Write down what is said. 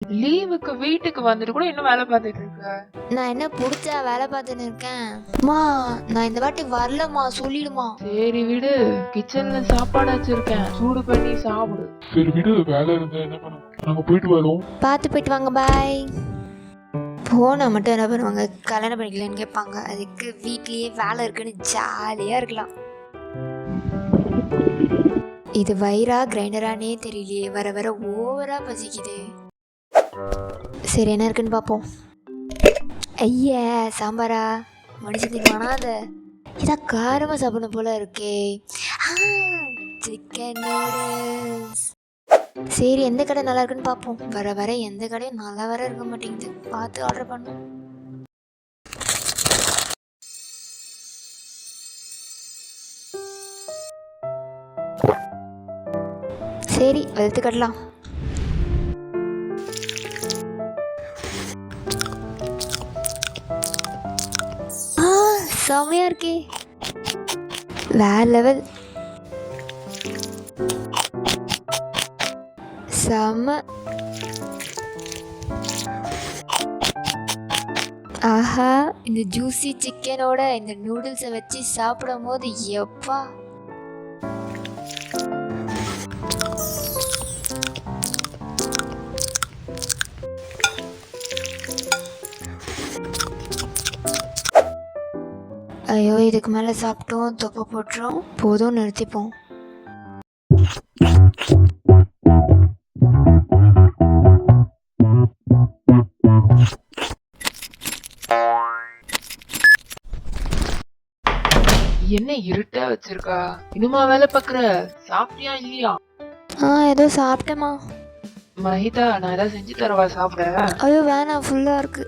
லீவுக்கு வீட்டுக்கு வந்துட்டு கூட இன்னும் வேலை பார்த்துட்டு இருக்க? நான் என்ன புடிச்சா வேலை பார்த்துன்னு இருக்கேன். அம்மா நான் இந்த வாட்டி வரலம்மா, சொல்லிடுமா. சரி விடு, கிச்சன்ல சாப்பாடு வச்சிருக்கேன், சூடு பண்ணி சாப்பிடு. சரி விடு, வேலை இருந்தா என்ன பண்ண, நாங்க போயிட்டு வரோம். பார்த்து போயிட்டு வாங்க, பாய். போனா மட்டும் என்ன பண்ணுவாங்க, கல்யாணம் பண்ணிக்கலன்னு கேட்பாங்க. அதுக்கு வீட்லயே வேலை இருக்குன்னு ஜாலியா இருக்கலாம். இது வயிறா கிரைண்டரானே தெரியலையே, வர வர ஓவரா பசிக்குது. சரி என்ன இருக்குன்னு பார்ப்போம். ஐயா சாம்பாரா மனுஷத்துக்கு அதை இதான் காரமாக சாப்பிடணும் போல இருக்கே. Chicken noodles. சரி எந்த கடை நல்லா இருக்குன்னு பார்ப்போம். வர வர எந்த கடையும் நல்லா வர இருக்க மாட்டேங்குது, பார்த்து ஆர்டர் பண்ணும். சரி வெளுத்து கட்டலாம். செம்மையா இருக்கே, வேற லெவல். செம்ம. ஆஹா, இந்த ஜூசி சிக்கனோட இந்த நூடுல்ஸை வச்சு சாப்பிடும் போது எப்பா. ஐயோ இதுக்கு மேலே சாப்பிட்டோம் தொப்பை போட்டுரும், போதும் நிறுத்திப்போம். என்ன இருட்டா வச்சிருக்கா, இன்னுமா வேலை பாக்குற? சாப்பிட்டியா இல்லையா? ஏதோ சாப்பிட்டேமா. மஹிதா, நான் ஏதாவது செஞ்சு தரவா சாப்பிட? ஐயோ வேணாம், ஃபுல்லா இருக்கு.